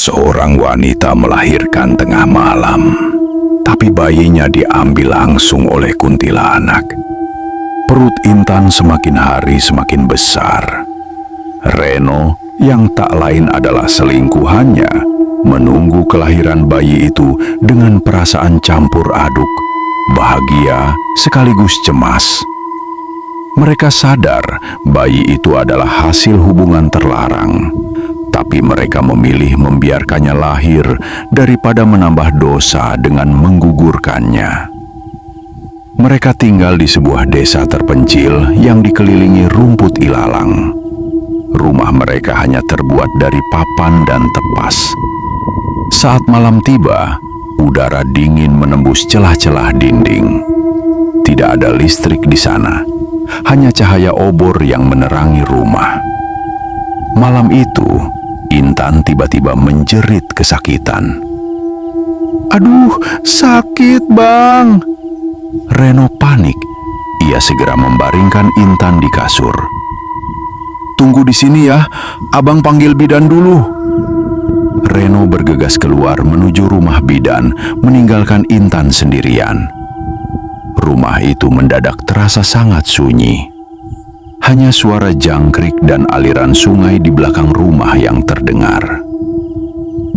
Seorang wanita melahirkan tengah malam, tapi bayinya diambil langsung oleh kuntilanak. Perut Intan semakin hari semakin besar. Reno, yang tak lain adalah selingkuhannya, menunggu kelahiran bayi itu dengan perasaan campur aduk, bahagia sekaligus cemas. Mereka sadar bayi itu adalah hasil hubungan terlarang, tapi mereka memilih membiarkannya lahir daripada menambah dosa dengan menggugurkannya. Mereka tinggal di sebuah desa terpencil yang dikelilingi rumput ilalang. Rumah mereka hanya terbuat dari papan dan tepas. Saat malam tiba, udara dingin menembus celah-celah dinding. Tidak ada listrik di sana, hanya cahaya obor yang menerangi rumah. Malam itu, Intan tiba-tiba menjerit kesakitan. "Aduh, sakit, Bang!" Reno panik. Ia segera membaringkan Intan di kasur. "Tunggu di sini ya, Abang panggil bidan dulu." Reno bergegas keluar menuju rumah bidan, meninggalkan Intan sendirian. Rumah itu mendadak terasa sangat sunyi. Hanya suara jangkrik dan aliran sungai di belakang rumah yang terdengar.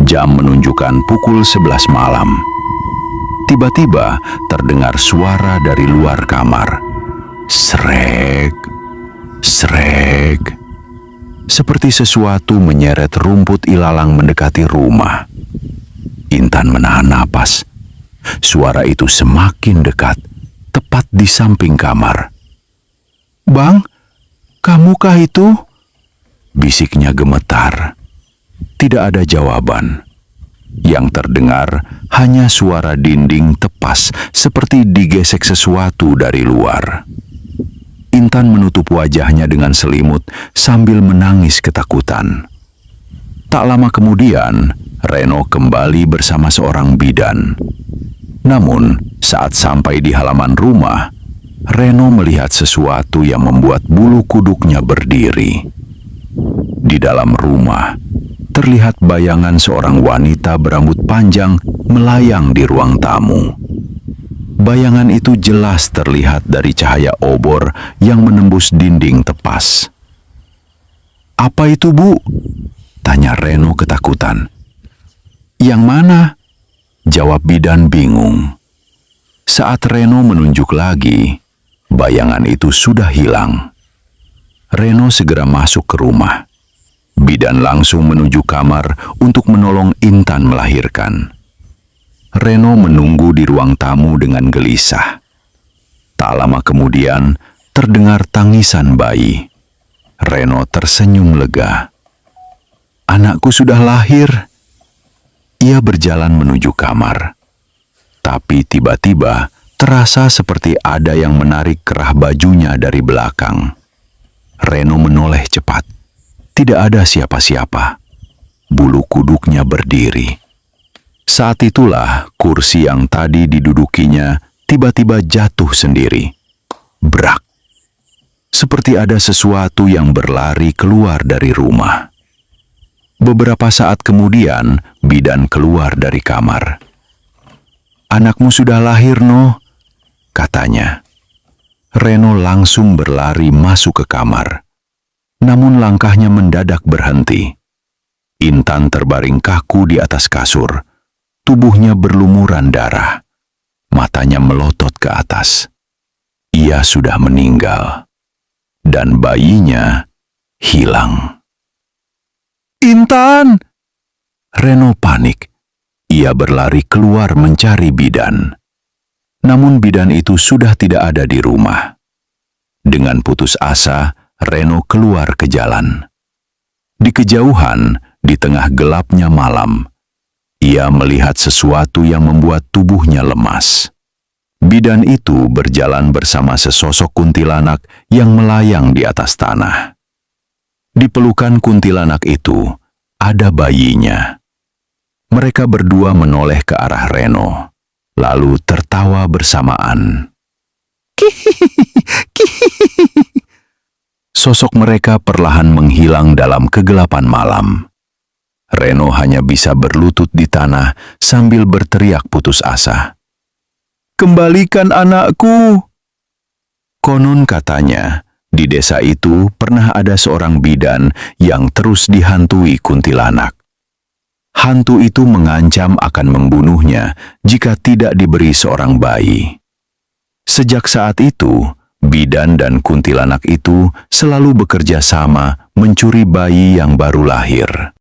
Jam menunjukkan pukul 11 malam. Tiba-tiba terdengar suara dari luar kamar. Srek, srek. Seperti sesuatu menyeret rumput ilalang mendekati rumah. Intan menahan napas. Suara itu semakin dekat, tepat di samping kamar. "Bang, kamukah itu?" bisiknya gemetar. Tidak ada jawaban. Yang terdengar hanya suara dinding tepas seperti digesek sesuatu dari luar. Intan menutup wajahnya dengan selimut sambil menangis ketakutan. Tak lama kemudian, Reno kembali bersama seorang bidan. Namun, saat sampai di halaman rumah, Reno melihat sesuatu yang membuat bulu kuduknya berdiri. Di dalam rumah, terlihat bayangan seorang wanita berambut panjang melayang di ruang tamu. Bayangan itu jelas terlihat dari cahaya obor yang menembus dinding tepas. "Apa itu, Bu?" tanya Reno ketakutan. "Yang mana?" jawab bidan bingung. Saat Reno menunjuk lagi, bayangan itu sudah hilang. Reno segera masuk ke rumah. Bidan langsung menuju kamar untuk menolong Intan melahirkan. Reno menunggu di ruang tamu dengan gelisah. Tak lama kemudian, terdengar tangisan bayi. Reno tersenyum lega. "Anakku sudah lahir." Ia berjalan menuju kamar. Tapi tiba-tiba terasa seperti ada yang menarik kerah bajunya dari belakang. Reno menoleh cepat. Tidak ada siapa-siapa. Bulu kuduknya berdiri. Saat itulah kursi yang tadi didudukinya tiba-tiba jatuh sendiri. Brak. Seperti ada sesuatu yang berlari keluar dari rumah. Beberapa saat kemudian, bidan keluar dari kamar. "Anakmu sudah lahir, No," katanya. Reno langsung berlari masuk ke kamar. Namun langkahnya mendadak berhenti. Intan terbaring kaku di atas kasur. Tubuhnya berlumuran darah. Matanya melotot ke atas. Ia sudah meninggal. Dan bayinya hilang. "Intan!" Reno panik. Ia berlari keluar mencari bidan. Namun bidan itu sudah tidak ada di rumah. Dengan putus asa, Reno keluar ke jalan. Di kejauhan, di tengah gelapnya malam, ia melihat sesuatu yang membuat tubuhnya lemas. Bidan itu berjalan bersama sesosok kuntilanak yang melayang di atas tanah. Di pelukan kuntilanak itu, ada bayinya. Mereka berdua menoleh ke arah Reno, lalu tertawa bersamaan. Sosok mereka perlahan menghilang dalam kegelapan malam. Reno hanya bisa berlutut di tanah sambil berteriak putus asa. "Kembalikan anakku!" Konon katanya, di desa itu pernah ada seorang bidan yang terus dihantui kuntilanak. Hantu itu mengancam akan membunuhnya jika tidak diberi seorang bayi. Sejak saat itu, bidan dan kuntilanak itu selalu bekerja sama mencuri bayi yang baru lahir.